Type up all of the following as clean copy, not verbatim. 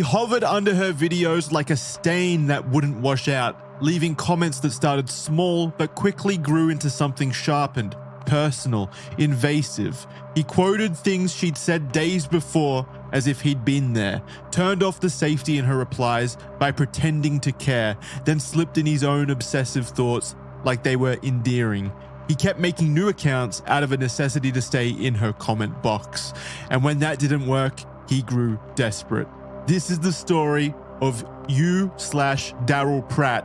He hovered under her videos like a stain that wouldn't wash out, leaving comments that started small but quickly grew into something sharpened, personal, invasive. He quoted things she'd said days before as if he'd been there, turned off the safety in her replies by pretending to care, then slipped in his own obsessive thoughts like they were endearing. He kept making new accounts out of a necessity to stay in her comment box. And when that didn't work, he grew desperate. This is the story of you/Darylprat,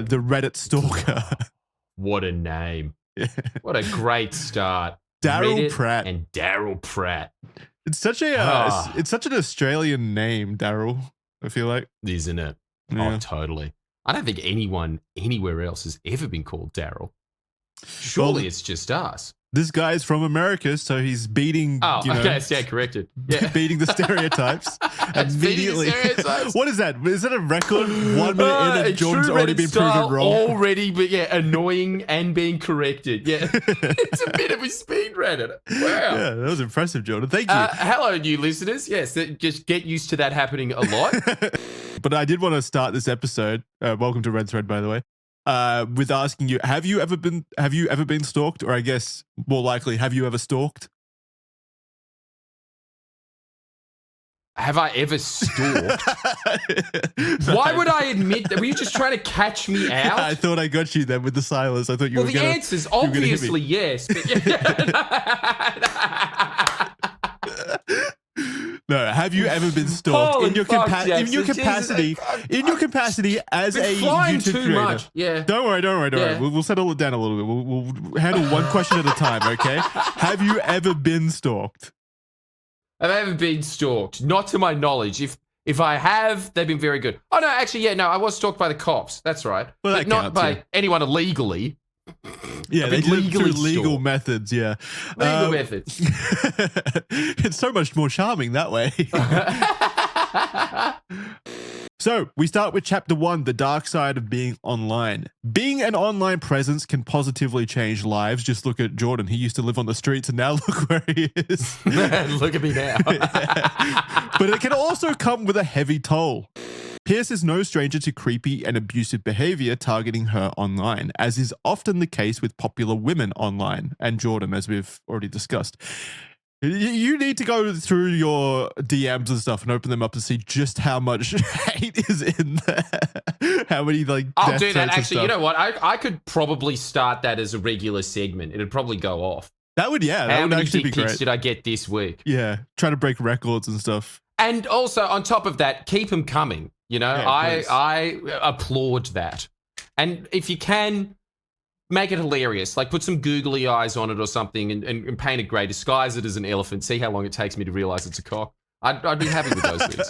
the Reddit stalker. What a name. What a great start. Darylprat. And Darylprat. It's such a it's such an Australian name, Daryl, I feel like. Isn't it? Yeah. Oh, totally. I don't think anyone anywhere else has ever been called Daryl. Surely it's just us. This guy is from America, so he's beating. Oh, okay, yeah, corrected. Yeah. Beating the stereotypes immediately. Beating the stereotypes. What is that? Is that a record? 1 minute in and Jordan's already been proven wrong. Already, but yeah, annoying and being corrected. Yeah, it's a bit of a speed Reddit. Wow. Yeah, that was impressive, Jordan. Thank you. Hello, new listeners. Yes, just get used to that happening a lot. But I did want to start this episode. Welcome to Red Thread, by the way. With asking you, have you ever been stalked? Or I guess more likely, have you ever stalked? Have I ever stalked? Why would I admit that? Were you just trying to catch me out? I thought I got you then with the silence. I thought you were the answer's obviously yes. But No, have you ever been stalked in your capacity as a YouTube creator? Much. Yeah. Don't worry. We'll settle it down a little bit. We'll handle one question at a time, okay? Have you ever been stalked? Have I ever been stalked? Not to my knowledge. If I have, they've been very good. Oh no, actually, yeah, no, I was stalked by the cops. That's right, well, but not by anyone illegally. Yeah, they did it through legal methods, yeah. Legal methods. It's so much more charming that way. So, we start with chapter 1, the dark side of being online. Being an online presence can positively change lives. Just look at Jordan. He used to live on the streets and now look where he is. Look at me now. Yeah. But it can also come with a heavy toll. Pierce is no stranger to creepy and abusive behavior targeting her online, as is often the case with popular women online, and Jordan, as we've already discussed. You need to go through your DMs and stuff and open them up to see just how much hate is in there. How many I'll do that. Actually, you know what? I could probably start that as a regular segment. It'd probably go off. That would actually be great. How many dick pics did I get this week? Yeah, try to break records and stuff. And also, on top of that, keep them coming. You know, yeah, I applaud that. And if you can, make it hilarious. Like, put some googly eyes on it or something and paint it grey. Disguise it as an elephant. See how long it takes me to realise it's a cock. I'd be happy with those things.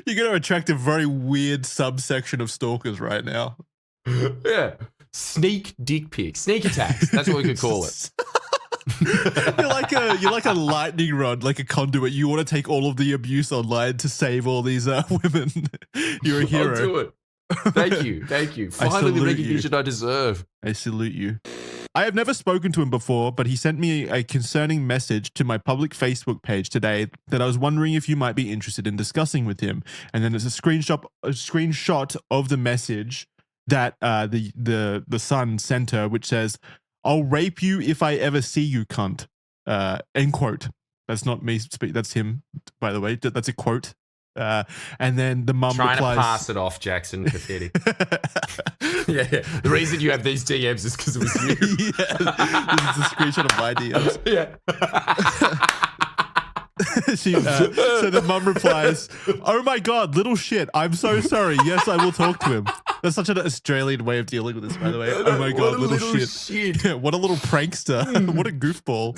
You're going to attract a very weird subsection of stalkers right now. Yeah. Sneak dick pics. Sneak attacks. That's what we could call it. You're like a lightning rod, like a conduit. You want to take all of the abuse online to save all these women. You're a hero. I'll do it. Thank you. Finally, the recognition I deserve. I salute you. I have never spoken to him before, but he sent me a concerning message to my public Facebook page today that I was wondering if you might be interested in discussing with him. And then there's a screenshot of the message that the son sent her, which says, "I'll rape you if I ever see you, cunt." End quote. That's not me speak. That's him, by the way. That's a quote. And then the mum replies, trying to pass it off, Jackson. Pathetic. Yeah. The reason you have these DMs is because it was you. Yeah, this is a screenshot of my DMs. Yeah. So the mum replies, "Oh my God, little shit. I'm so sorry. Yes, I will talk to him." That's such an Australian way of dealing with this, by the way. Oh my God, little shit. Yeah, what a little prankster. What a goofball.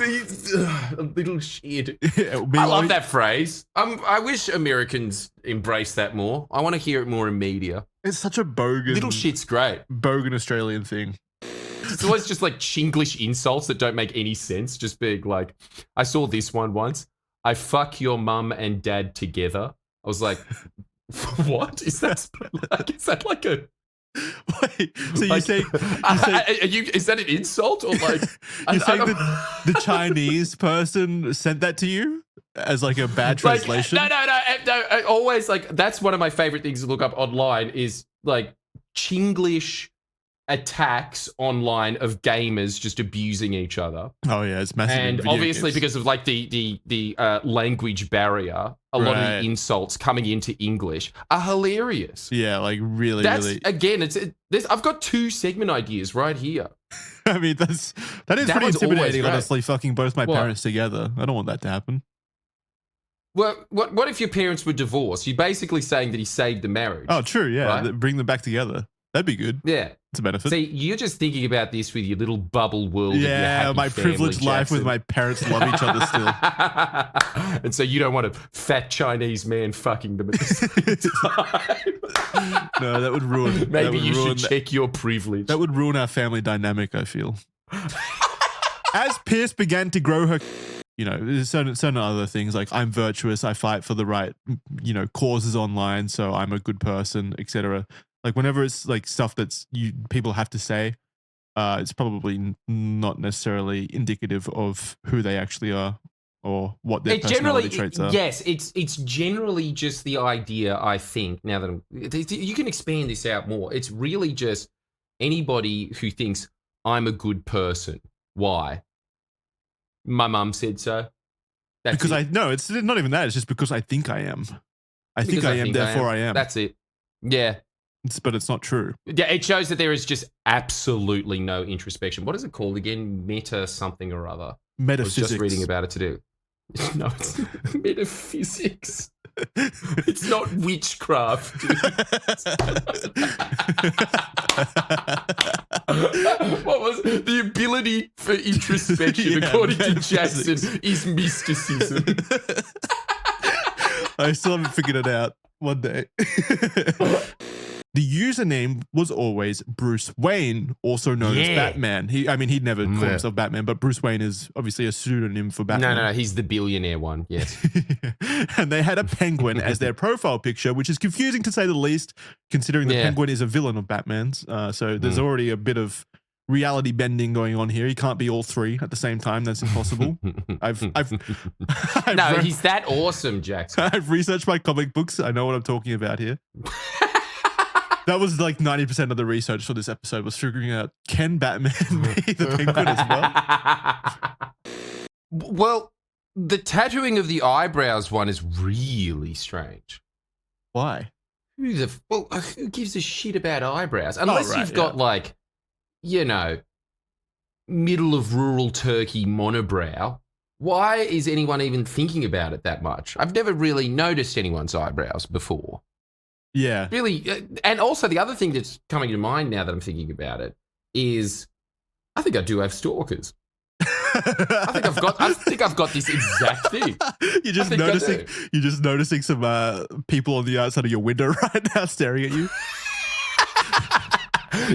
Little shit. Yeah, I love that phrase. I wish Americans embrace that more. I want to hear it more in media. It's such a bogan. Little shit's great. Bogan Australian thing. It's always just like Chinglish insults that don't make any sense. Just being like, I saw this one once. "I fuck your mum and dad together." I was like, what? Is that like a... Wait, so you say... is that an insult? Or like... You're saying that the Chinese person sent that to you? as like a bad Like, translation. no. Always like that's one of my favorite things to look up online is like Chinglish attacks online of gamers just abusing each other. Oh yeah, it's massive. And obviously because of like the language barrier, a lot of the insults coming into English are hilarious. Yeah, like really. Again, I've got 2 segment ideas right here. I mean, that is pretty intimidating. Honestly, fucking both my parents together. I don't want that to happen. Well, what if your parents were divorced? You're basically saying that he saved the marriage. Oh, true. Yeah, right? Bring them back together. That'd be good. Yeah. It's a benefit. See, you're just thinking about this with your little bubble world. Yeah, of your happy my family, privileged life with my parents love each other still. And so you don't want a fat Chinese man fucking them at the same time. No, that would ruin. Maybe you should check your privilege. That would ruin our family dynamic, I feel. As Pierce began to grow her, there's certain other things like I'm virtuous, I fight for the right, causes online, so I'm a good person, etc. Like whenever it's like stuff that's people have to say, it's probably not necessarily indicative of who they actually are or what their personality traits are. Yes, it's generally just the idea, I think, now that you can expand this out more. It's really just anybody who thinks I'm a good person. Why? My mum said so. It's not even that. It's just because I think I am. I think I am, therefore I am. That's it. Yeah. But it's not true. Yeah, it shows that there is just absolutely no introspection. What is it called again? Meta something or other. Metaphysics. I was just reading about it today. No, it's metaphysics. It's not witchcraft. What was the ability for introspection, according to Jackson, is mysticism. I still haven't figured it out. One day. The username was always Bruce Wayne, also known as Batman. He'd never call himself Batman, but Bruce Wayne is obviously a pseudonym for Batman. No, he's the billionaire one, yes. And they had a penguin as their profile picture, which is confusing to say the least, considering the penguin is a villain of Batman's. So there's already a bit of reality bending going on here. He can't be all 3 at the same time. That's impossible. He's that awesome, Jackson. I've researched my comic books. I know what I'm talking about here. That was like 90% of the research for this episode was figuring out, can Batman be the penguin as well? Well, the tattooing of the eyebrows one is really strange. Why? Who gives a shit about eyebrows? Unless you've got like, middle of rural Turkey monobrow. Why is anyone even thinking about it that much? I've never really noticed anyone's eyebrows before. Yeah. Really. And also the other thing that's coming to mind now that I'm thinking about it is I think I do have stalkers. I think I've got this exact thing. You're just noticing some people on the outside of your window right now staring at you.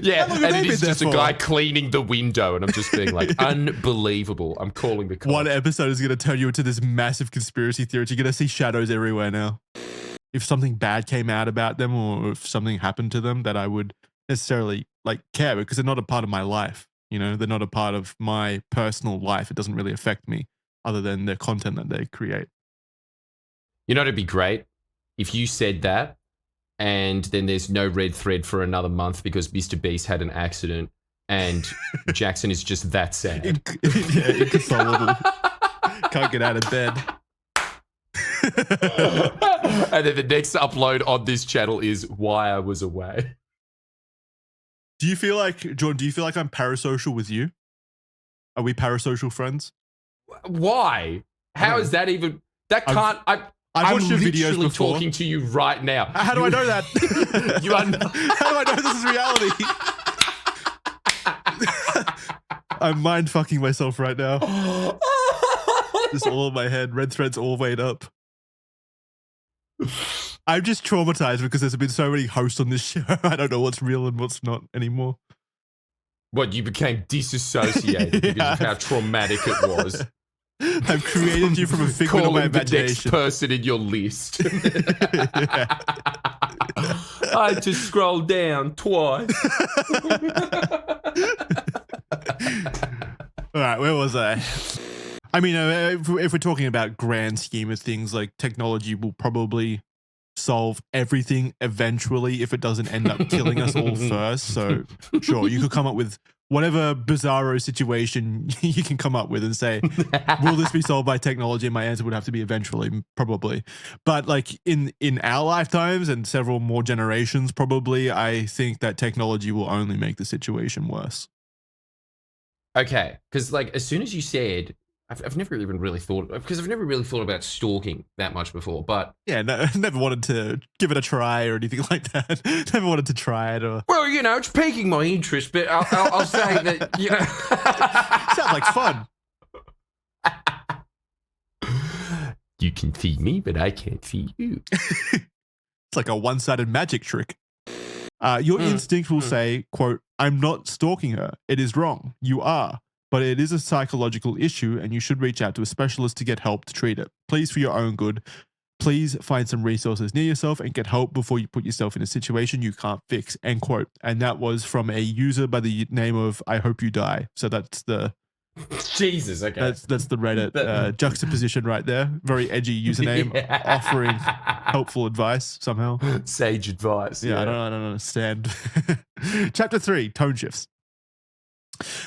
Yeah, and it is just a guy cleaning the window, and I'm just being like, unbelievable. I'm calling the cops. One episode is going to turn you into this massive conspiracy theorist. You're going to see shadows everywhere now. If something bad came out about them or if something happened to them, that I would necessarily care because they're not a part of my life. They're not a part of my personal life. It doesn't really affect me other than the content that they create. It'd be great if you said that and then there's no red thread for another month because Mr. Beast had an accident and Jackson is just that sad. Inconsolable. Can't get out of bed. And then the next upload on this channel is why I was away. Do you feel like, Jordan, I'm parasocial with you? Are we parasocial friends? Why? How is that even? That can't. I've watched your videos literally before. Talking to you right now. How do I know that? How do I know this is reality? I'm mind fucking myself right now. Just all in my head. Red threads all weighed up. I'm just traumatized because there's been so many hosts on this show. I don't know what's real and what's not anymore. What, you became disassociated because of how traumatic it was? I've created you from a figment of my imagination. The next person in your list. I had to scroll down twice. All right, where was I? I mean, if we're talking about grand scheme of things, like technology will probably solve everything eventually if it doesn't end up killing us all first. So sure, you could come up with whatever bizarro situation you can come up with and say, will this be solved by technology? And my answer would have to be eventually, probably. But like in our lifetimes and several more generations, probably, I think that technology will only make the situation worse. Okay, because like as soon as you said, I've never even really thought, because I've never really thought about stalking that much before. But yeah, no, never wanted to give it a try or anything like that. Never wanted to try it. Or well, you know, it's piquing my interest. But I'll say that, you know, sounds like fun. You can see me, but I can't see you. It's like a one-sided magic trick. Your instinct will say, quote, I'm not stalking her. It is wrong. You are. But it is a psychological issue and you should reach out to a specialist to get help to treat it. Please, for your own good, please find some resources near yourself and get help before you put yourself in a situation you can't fix, end quote. And that was from a user by the name of I Hope You Die. So that's the... Jesus, okay. That's the Reddit juxtaposition right there. Very edgy username, offering helpful advice somehow. Sage advice. Yeah. I don't understand. Chapter 3, tone shifts.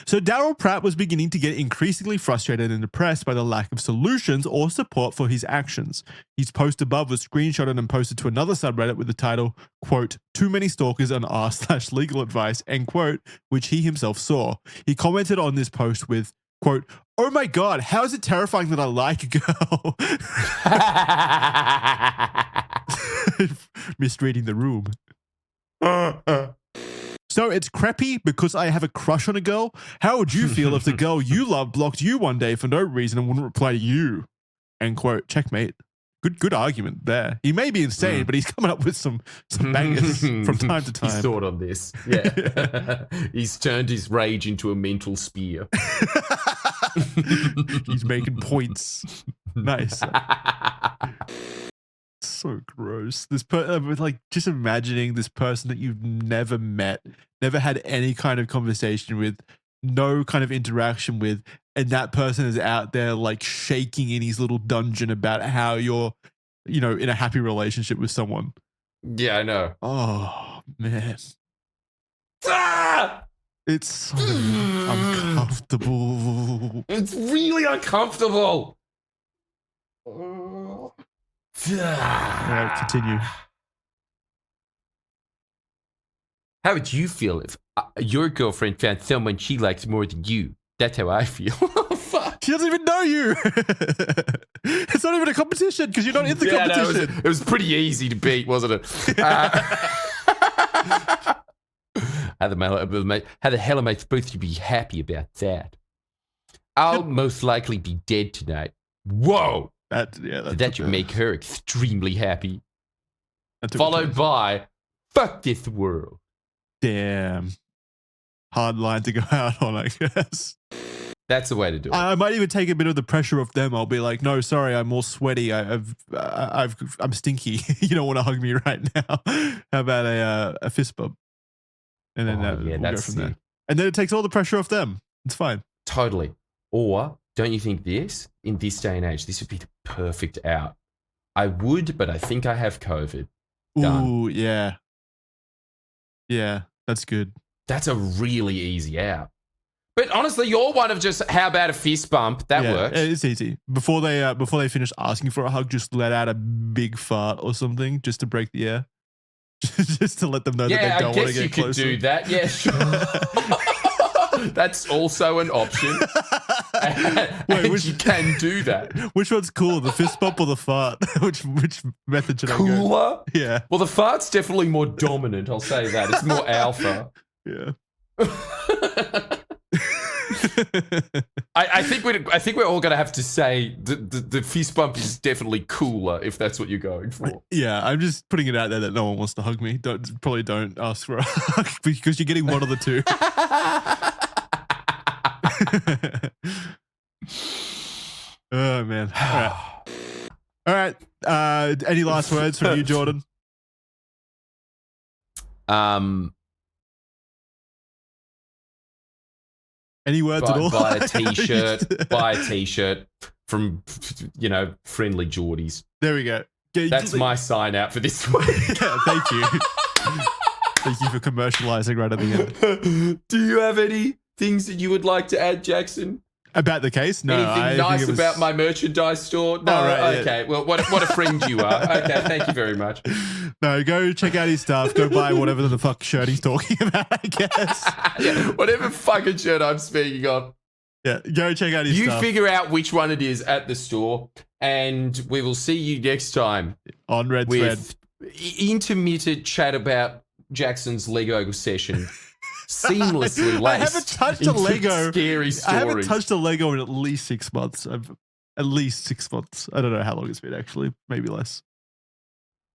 So Darylprat was beginning to get increasingly frustrated and depressed by the lack of solutions or support for his actions. His post above was screenshotted and posted to another subreddit with the title, quote, too many stalkers on r/legal advice, end quote, which he himself saw. He commented on this post with, quote, oh my God, how is it terrifying that I like a girl? Misreading the room. So it's crappy because I have a crush on a girl? How would you feel if the girl you love blocked you one day for no reason and wouldn't reply to you? End quote. Checkmate. Good argument there. He may be insane, but he's coming up with some bangers from time to time. He's thought on this. Yeah. He's turned his rage into a mental spear. He's making points. Nice. So gross. This like just imagining this person that you've never met, never had any kind of conversation with, no kind of interaction with, and that person is out there like shaking in his little dungeon about how you're, you know, in a happy relationship with someone. Yeah, I know. Oh man. Ah! It's so uncomfortable. It's really uncomfortable. All right, continue. How would you feel if your girlfriend found someone she likes more than you? That's how I feel. Fuck. She doesn't even know you. It's not even a competition because you're not in the competition. No, it was pretty easy to beat, wasn't it? How the hell am I supposed to be happy about that? I'll most likely be dead tonight. Whoa! That should make her extremely happy. Followed by, fuck this world. Damn. Hard line to go out on, I guess. That's the way to do it. I might even take a bit of the pressure off them. I'll be like, no, sorry, I'm all sweaty. I'm stinky. You don't want to hug me right now. How about a fist bump? And then we'll go from there. And then it takes all the pressure off them. It's fine. Totally. Or don't you think in this day and age, this would be the perfect out? I would, but I think I have COVID. Done. Ooh, yeah. Yeah, that's good. That's a really easy out. But honestly, you're one of just, how about a fist bump? That works. It's easy. Before they finish asking for a hug, just let out a big fart or something just to break the air. Just to let them know that they don't want to get closer. Yeah, I guess you could do that. Yeah, sure. That's also an option. Wait, you can do that. Which one's cooler, the fist bump or the fart? Which method should I go? Cooler? Yeah. Well, the fart's definitely more dominant. I'll say that. It's more alpha. Yeah. I think we're all gonna have to say the fist bump is definitely cooler if that's what you're going for. Yeah, I'm just putting it out there that no one wants to hug me. Probably don't ask for a hug because you're getting one of the two. Oh man! All right. Any last words from you, Jordan? Any words at all? Buy a t-shirt. Buy a t-shirt from, friendly Geordies. There we go. That's my sign out for this week. Yeah, thank you. Thank you for commercializing right at the end. Do you have any things that you would like to add, Jackson? About the case? No. Anything nice about my merchandise store? No. Right, okay. Yeah. Well, what a friend you are. Okay. Thank you very much. No, go check out his stuff. Go buy whatever the fuck shirt he's talking about, I guess. Yeah, whatever fucking shirt I'm speaking of. Yeah, go check out his stuff. You figure out which one it is at the store, and we will see you next time on Red with intermittent chat about Jackson's Lego session. Seamlessly laced. I haven't touched a Lego. Scary story. I haven't touched a Lego in at least 6 months. At least 6 months. I don't know how long it's been actually. Maybe less.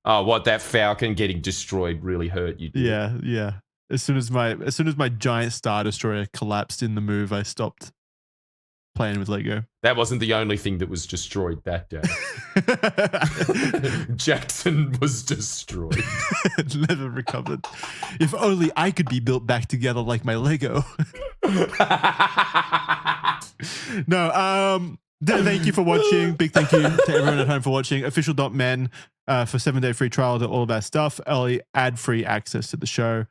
Oh, what, that Falcon getting destroyed really hurt you? Yeah. As soon as my giant Star Destroyer collapsed in the move, I stopped playing with Lego. That wasn't the only thing that was destroyed that day. Jackson was destroyed. Never recovered. If only I could be built back together like my Lego. No, thank you for watching. Big thank you to everyone at home for watching. Official.men for 7-day free trial to all of our stuff. Early ad-free access to the show.